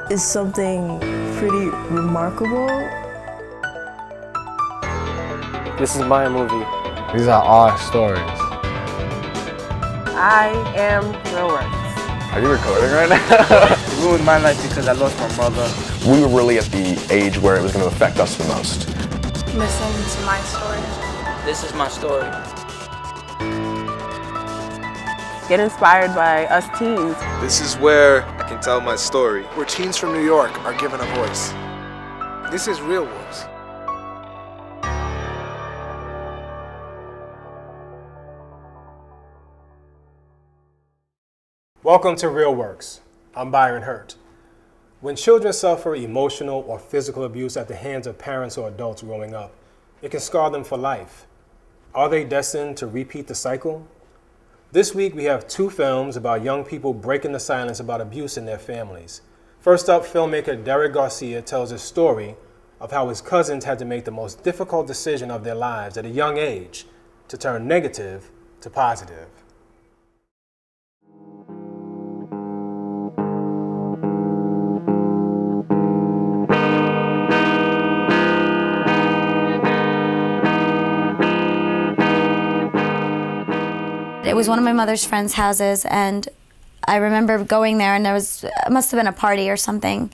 is something pretty remarkable. This is my movie. These are our stories. I am Real Works. Are you recording right now? It ruined my life because I lost my mother. We were really at the age where it was going to affect us the most. Listen to my story. This is my story. Get inspired by us teens. This is where I can tell my story. Where teens from New York are given a voice. This is Real Works. Welcome to Real Works. I'm Byron Hurt. When children suffer emotional or physical abuse at the hands of parents or adults growing up, it can scar them for life. Are they destined to repeat the cycle? This week we have two films about young people breaking the silence about abuse in their families. First up, filmmaker Garcia tells a story of how his cousins had to make the most difficult decision of their lives at a young age to turn negative to positive. It was one of my mother's friends' houses, and I remember going there, and it must have been a party or something.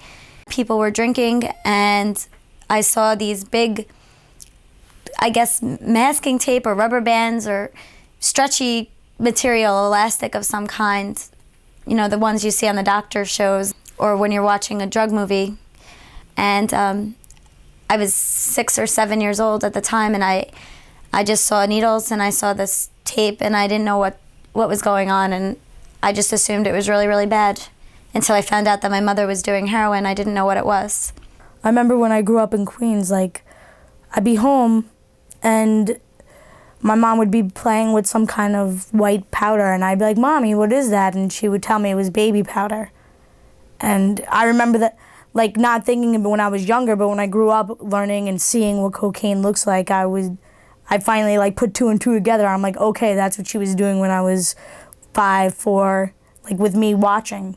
People were drinking, and I saw these big, I guess, masking tape or rubber bands or stretchy material, elastic of some kind. You know, the ones you see on the doctor shows or when you're watching a drug movie. And I was 6 or 7 years old at the time, and I just saw needles and I saw this tape, and I didn't know what was going on, and I just assumed it was really, really bad until I found out that my mother was doing heroin. I didn't know what it was. I remember when I grew up in Queens, like, I'd be home and my mom would be playing with some kind of white powder, and I'd be like, "Mommy, what is that?" And she would tell me it was baby powder. And I remember that, like, not thinking of it when I was younger, but when I grew up learning and seeing what cocaine looks like, I finally, like, put two and two together. I'm like, okay, that's what she was doing when I was 5, 4, like, with me watching.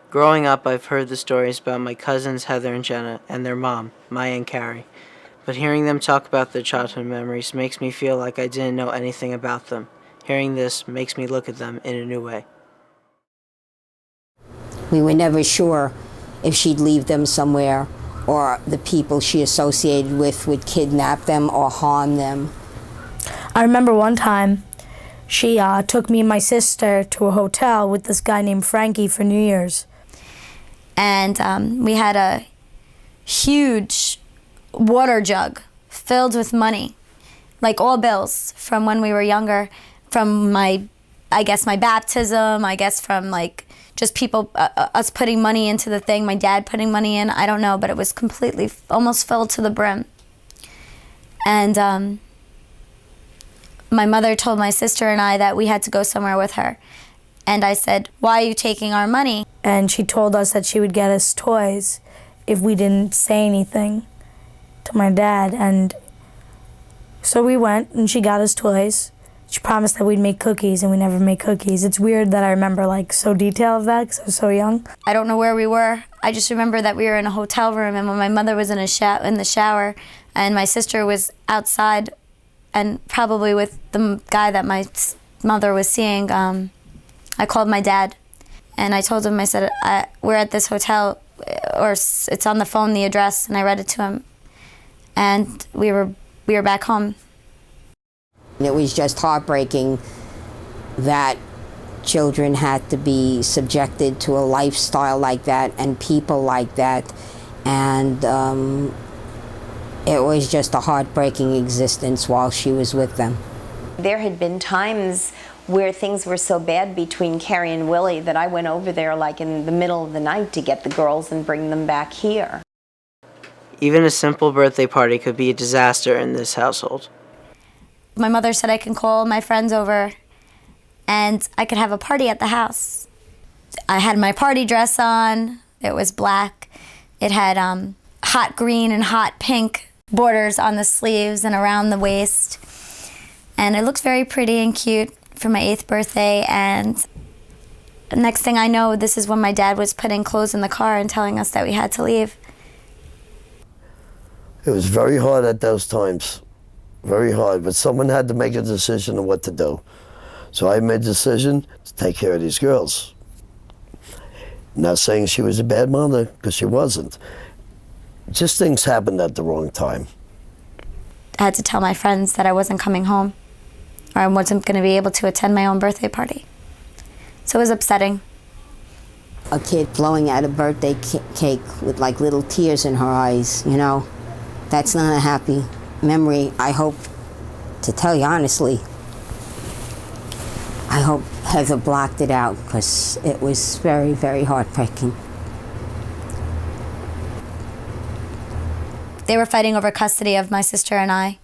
Growing up, I've heard the stories about my cousins Heather and Jenna and their mom, Maya and Carrie. But hearing them talk about their childhood memories makes me feel like I didn't know anything about them. Hearing this makes me look at them in a new way. We were never sure if she'd leave them somewhere or the people she associated with would kidnap them or harm them. I remember one time she took me and my sister to a hotel with this guy named Frankie for New Year's. And we had a huge water jug filled with money, like all bills from when we were younger, from my baptism, I guess from like just people, us putting money into the thing, my dad putting money in, I don't know, but it was completely, almost filled to the brim. And my mother told my sister and I that we had to go somewhere with her. And I said, "Why are you taking our money?" And she told us that she would get us toys if we didn't say anything to my dad. And so we went and she got us toys. She promised that we'd make cookies, and we never made cookies. It's weird that I remember, like, so detailed of that because I was so young. I don't know where we were. I just remember that we were in a hotel room, and when my mother was in the shower, and my sister was outside, and probably with the guy that my mother was seeing, I called my dad, and I told him, I said, we're at this hotel, or it's on the phone, the address, and I read it to him, and we were back home. It was just heartbreaking that children had to be subjected to a lifestyle like that and people like that, and it was just a heartbreaking existence while she was with them. There had been times where things were so bad between Carrie and Willie that I went over there like in the middle of the night to get the girls and bring them back here. Even a simple birthday party could be a disaster in this household. My mother said I can call my friends over and I could have a party at the house. I had my party dress on. It was black. It had hot green and hot pink borders on the sleeves and around the waist. And it looked very pretty and cute for my 8th birthday. And Next thing I know, this is when my dad was putting clothes in the car and telling us that we had to leave. It was very hard at those times, very hard, but someone had to make a decision on what to do. So I made the decision to take care of these girls. Not saying she was a bad mother, because she wasn't. Just things happened at the wrong time. I had to tell my friends that I wasn't coming home, or I wasn't going to be able to attend my own birthday party. So it was upsetting. A kid blowing out a birthday cake with like little tears in her eyes, you know, that's not a happy memory. I hope, to tell you honestly, I hope Heather blocked it out, because it was very, very heartbreaking. They were fighting over custody of my sister and I.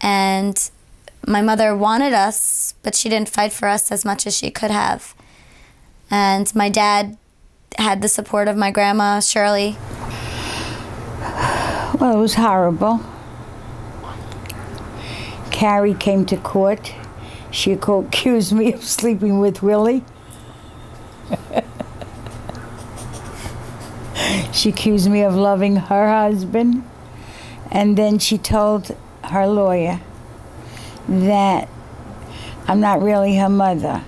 And my mother wanted us, but she didn't fight for us as much as she could have. And my dad had the support of my grandma, Shirley. Well, it was horrible. Carrie came to court. She accused me of sleeping with Willie. She accused me of loving her husband. And then she told her lawyer that I'm not really her mother.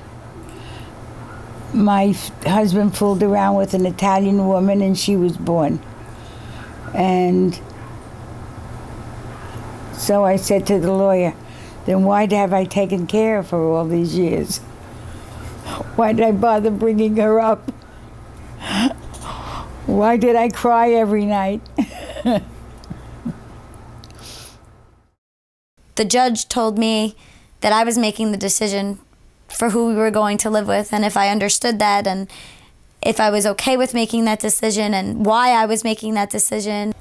My husband fooled around with an Italian woman and she was born. And so I said to the lawyer, then why have I taken care of her all these years? Why did I bother bringing her up? Why did I cry every night? The judge told me that I was making the decision for who we were going to live with, and if I understood that, and if I was okay with making that decision, and why I was making that decision.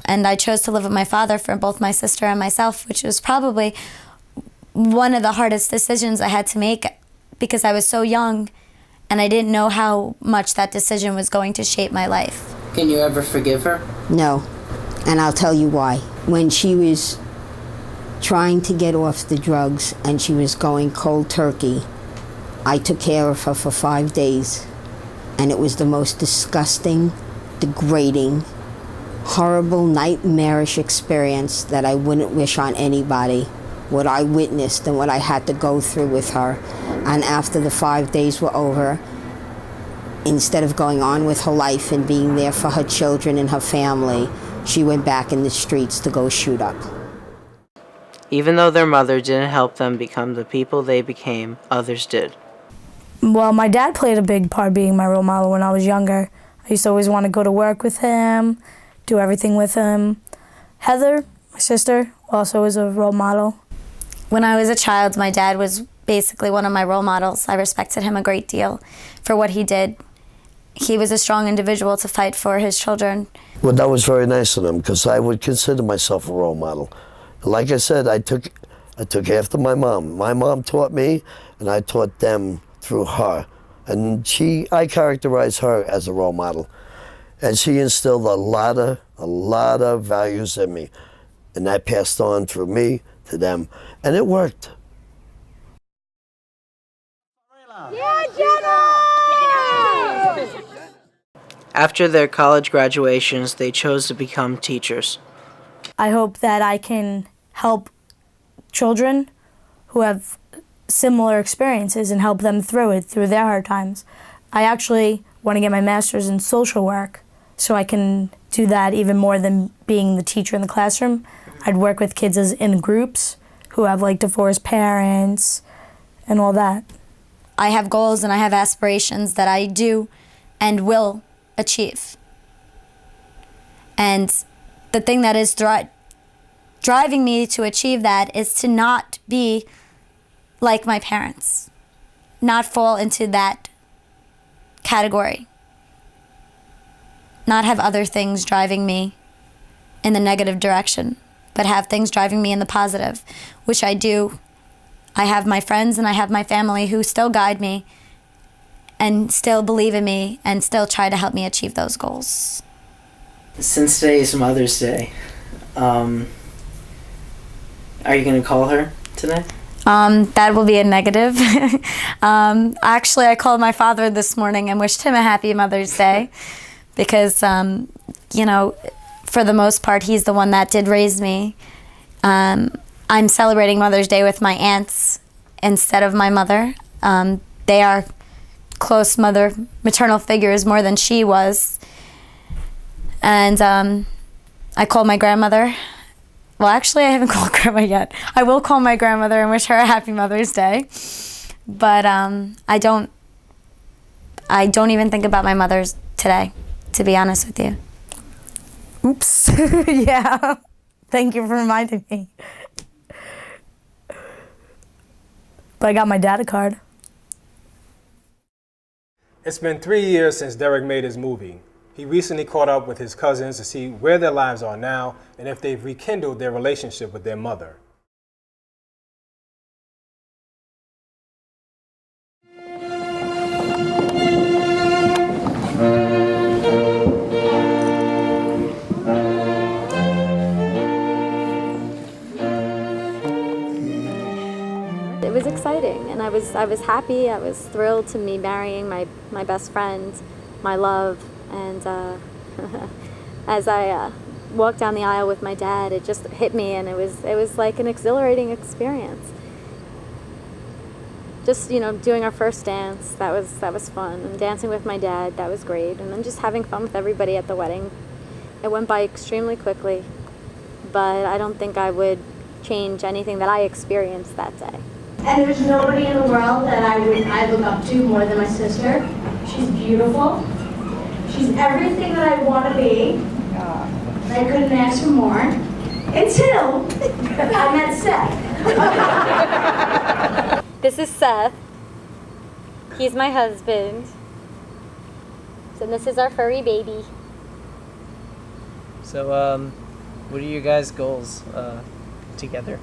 And I chose to live with my father for both my sister and myself, which was probably one of the hardest decisions I had to make, because I was so young and I didn't know how much that decision was going to shape my life. Can you ever forgive her? No, and I'll tell you why. When she was trying to get off the drugs and she was going cold turkey, I took care of her for 5 days, and it was the most disgusting, degrading, horrible, nightmarish experience that I wouldn't wish on anybody. What I witnessed and what I had to go through with her. And after the 5 days were over, instead of going on with her life and being there for her children and her family, she went back in the streets to go shoot up. Even though their mother didn't help them become the people they became, others did. Well, my dad played a big part being my role model when I was younger. I used to always want to go to work with him, do everything with him. Heather, my sister, also was a role model. When I was a child, my dad was basically one of my role models. I respected him a great deal for what he did. He was a strong individual to fight for his children. Well, that was very nice of him, because I would consider myself a role model. Like I said, I took after my mom. My mom taught me, and I taught them through her. And I characterize her as a role model. And she instilled a lot of values in me. And that passed on through me to them. And it worked. After their college graduations, they chose to become teachers. I hope that I can help children who have similar experiences and help them through their hard times. I actually want to get my master's in social work, so I can do that even more than being the teacher in the classroom. I'd work with kids in groups who have like divorced parents and all that. I have goals and I have aspirations that I do and will achieve. And the thing that is driving me to achieve that is to not be like my parents, not fall into that category, not have other things driving me in the negative direction, but have things driving me in the positive, which I do. I have my friends and I have my family who still guide me and still believe in me and still try to help me achieve those goals. Since today is Mother's Day, are you going to call her today? That will be a negative. Actually, I called my father this morning and wished him a happy Mother's Day because, you know, for the most part, he's the one that did raise me. I'm celebrating Mother's Day with my aunts instead of my mother. They are close maternal figures more than she was. And I called my grandmother. Well, actually, I haven't called Grandma yet. I will call my grandmother and wish her a happy Mother's Day. But I don't even think about my mother's today, to be honest with you. Oops. Yeah. Thank you for reminding me. But I got my dad a card. It's been 3 years since Derek made his movie. He recently caught up with his cousins to see where their lives are now and if they've rekindled their relationship with their mother. It was exciting, and I was happy. I was thrilled to be marrying my best friend, my love, and as I walked down the aisle with my dad, it just hit me, and it was like an exhilarating experience. Just, you know, doing our first dance, that was fun, and dancing with my dad, that was great, and then just having fun with everybody at the wedding. It went by extremely quickly, but I don't think I would change anything that I experienced that day. And there's nobody in the world that I look up to more than my sister. She's beautiful. She's everything that I want to be. I couldn't ask for more. Until I met Seth. This is Seth. He's my husband. So this is our furry baby. So, what are your guys' goals together?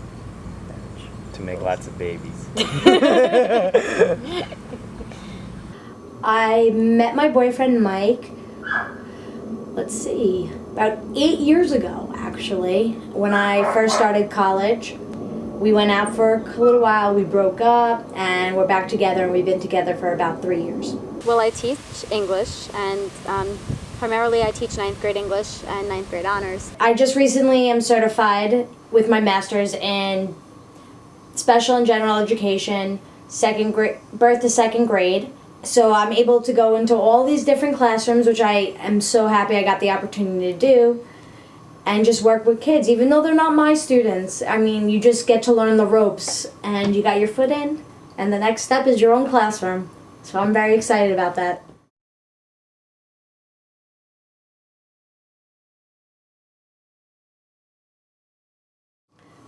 To make lots of babies. I met my boyfriend Mike, let's see, about 8 years ago actually, when I first started college. We went out for a little while, we broke up, and we're back together, and we've been together for about 3 years. Well, I teach English, and primarily I teach 9th grade English and 9th grade honors. I just recently am certified with my master's in special and general education, birth to second grade. So I'm able to go into all these different classrooms, which I am so happy I got the opportunity to do, and just work with kids, even though they're not my students. I mean, you just get to learn the ropes, and you got your foot in, and the next step is your own classroom. So I'm very excited about that.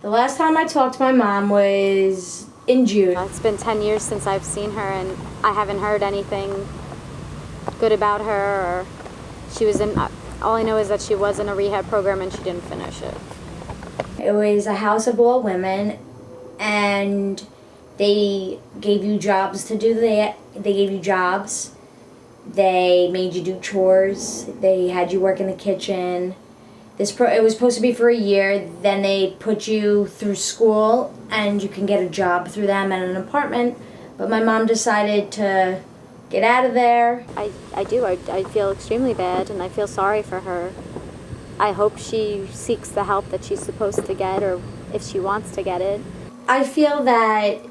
The last time I talked to my mom was in June. It's been 10 years since I've seen her, and I haven't heard anything good about her. Or she was in. All I know is that she was in a rehab program and she didn't finish it. It was a house of all women, and they gave you jobs to do. They gave you jobs. They made you do chores. They had you work in the kitchen. It was supposed to be for a year, then they put you through school and you can get a job through them and an apartment, but my mom decided to get out of there. I do. I feel extremely bad, and I feel sorry for her. I hope she seeks the help that she's supposed to get, or if she wants to get it. I feel that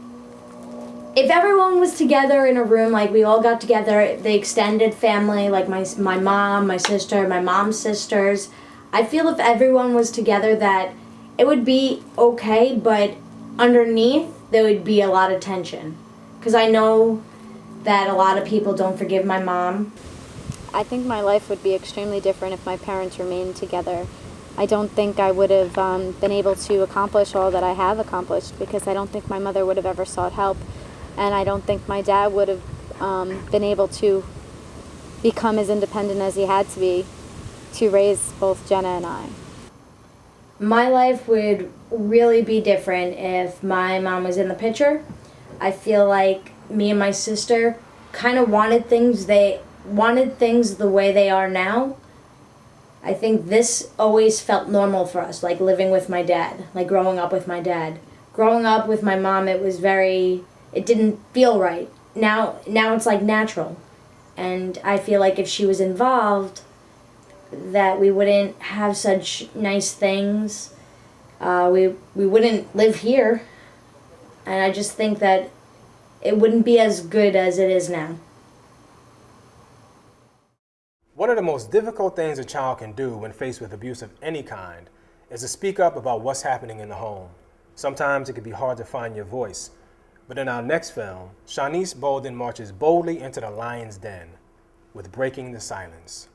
if everyone was together in a room, like we all got together, the extended family, like my mom, my sister, my mom's sisters, I feel if everyone was together that it would be okay, but underneath there would be a lot of tension. Because I know that a lot of people don't forgive my mom. I think my life would be extremely different if my parents remained together. I don't think I would have been able to accomplish all that I have accomplished, because I don't think my mother would have ever sought help, and I don't think my dad would have been able to become as independent as he had to be to raise both Jenna and I. My life would really be different if my mom was in the picture. I feel like me and my sister kind of wanted things the way they are now. I think this always felt normal for us, like living with my dad, like growing up with my dad. growing up with my mom, it didn't feel right. Now it's like natural. And I feel like if she was involved, that we wouldn't have such nice things. We wouldn't live here. And I just think that it wouldn't be as good as it is now. One of the most difficult things a child can do when faced with abuse of any kind is to speak up about what's happening in the home. Sometimes it can be hard to find your voice. But in our next film, Shanice Bouldin marches boldly into the lion's den with Breaking the Silence.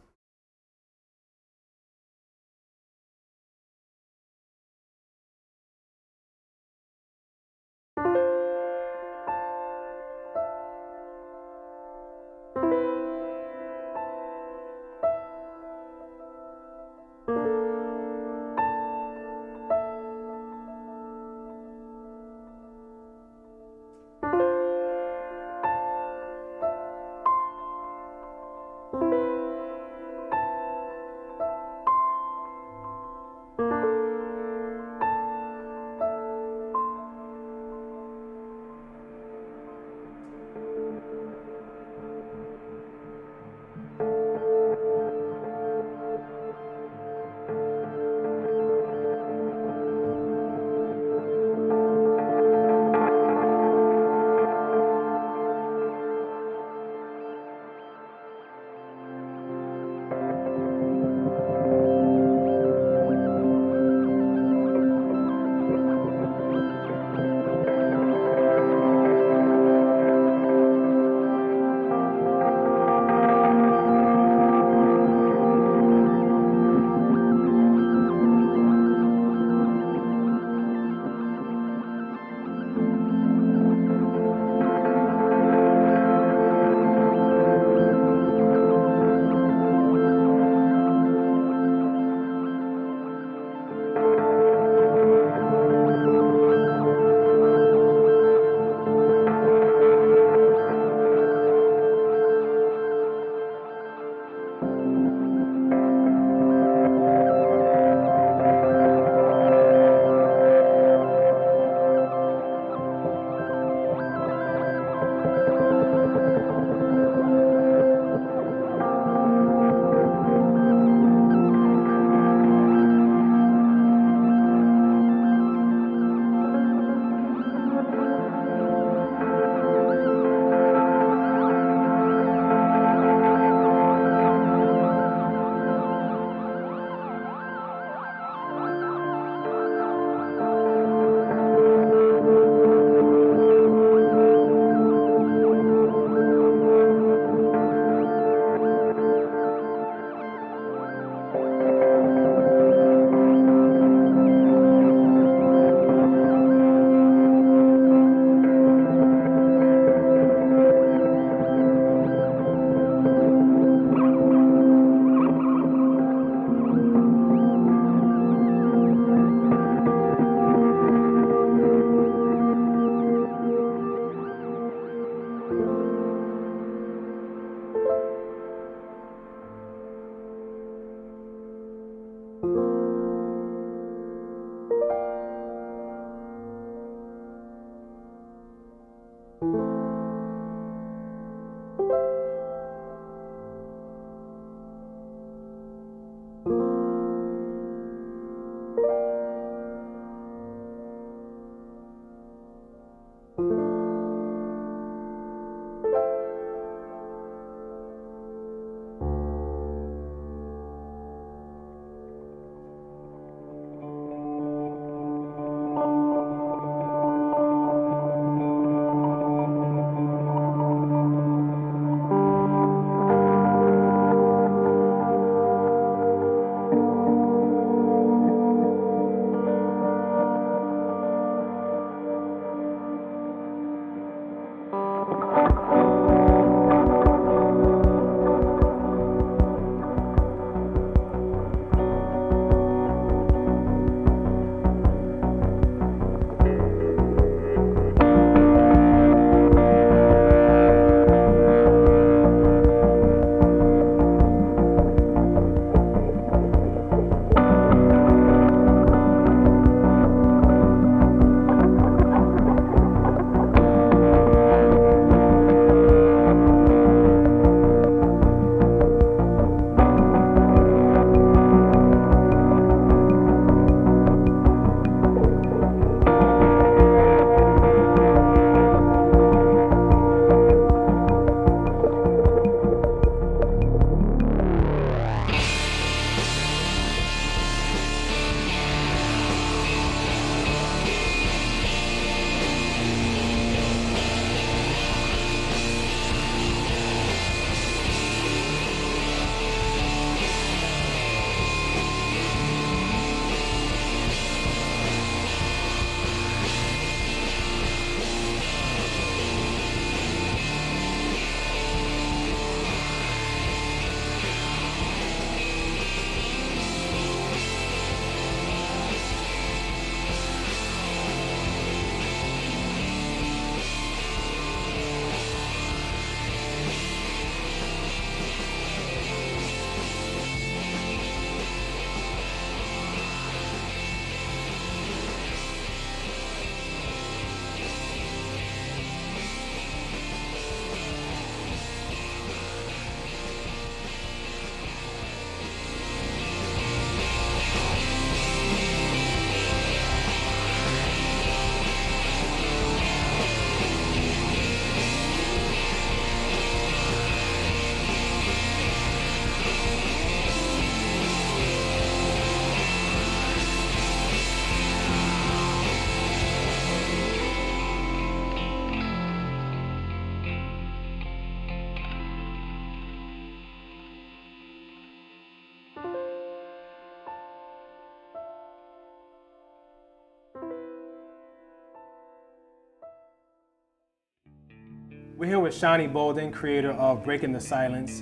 We're here with Shani Bouldin, creator of Breaking the Silence.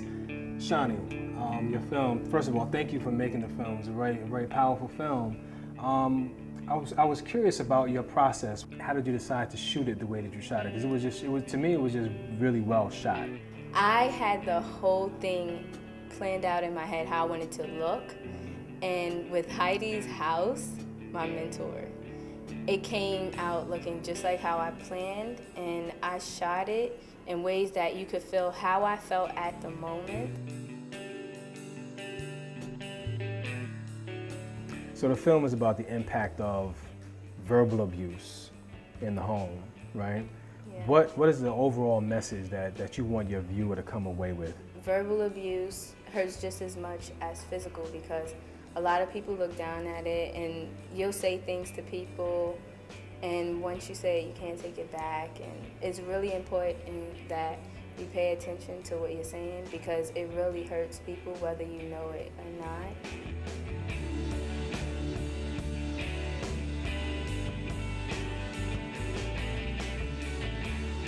Shani, your film, first of all, thank you for making the film. It's a very powerful film. I was curious about your process. How did you decide to shoot it the way that you shot it? Because to me, it was just really well shot. I had the whole thing planned out in my head how I wanted to look. And with Heidi's house, my mentor, it came out looking just like how I planned, and I shot it in ways that you could feel how I felt at the moment. So the film is about the impact of verbal abuse in the home, right? Yeah. What is the overall message that you want your viewer to come away with? Verbal abuse hurts just as much as physical, because a lot of people look down at it, and you'll say things to people, and once you say it, you can't take it back. And it's really important that you pay attention to what you're saying, because it really hurts people whether you know it or not.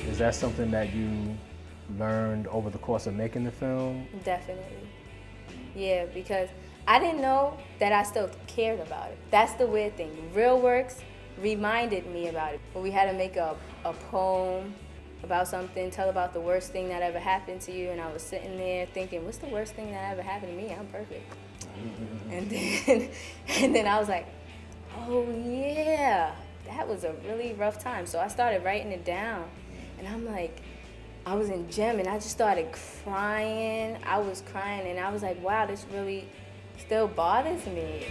Is that something that you learned over the course of making the film? Definitely. Yeah, because I didn't know that I still cared about it. That's the weird thing. Real Works reminded me about it. We had to make a poem about something, tell about the worst thing that ever happened to you, and I was sitting there thinking, what's the worst thing that ever happened to me? I'm perfect. And then I was like, oh yeah, that was a really rough time. So I started writing it down, and I'm like, I was in gym, and I just started crying. I was crying, and I was like, wow, this really still bothers me.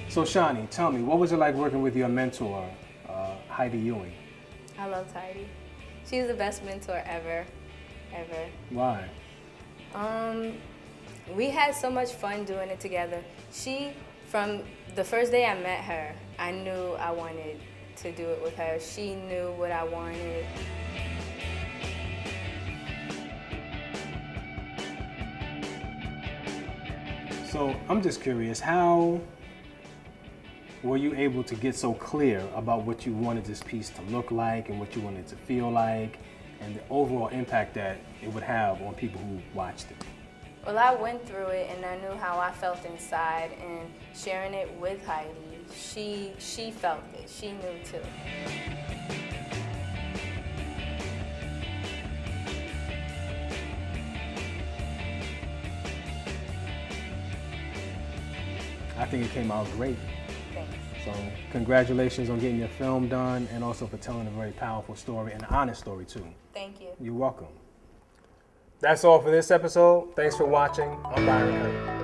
So Shani, tell me, what was it like working with your mentor, Heidi Ewing? I loved Heidi. She was the best mentor ever. Why? We had so much fun doing it together. From the first day I met her, I knew I wanted to do it with her. She knew what I wanted. So I'm just curious, how were you able to get so clear about what you wanted this piece to look like and what you wanted it to feel like, and the overall impact that it would have on people who watched it? Well, I went through it, and I knew how I felt inside, and sharing it with Heidi, she felt it. She knew too. I think it came out great. Thanks. So congratulations on getting your film done, and also for telling a very powerful story, and an honest story too. Thank you. You're welcome. That's all for this episode. Thanks for watching. I'm Byron.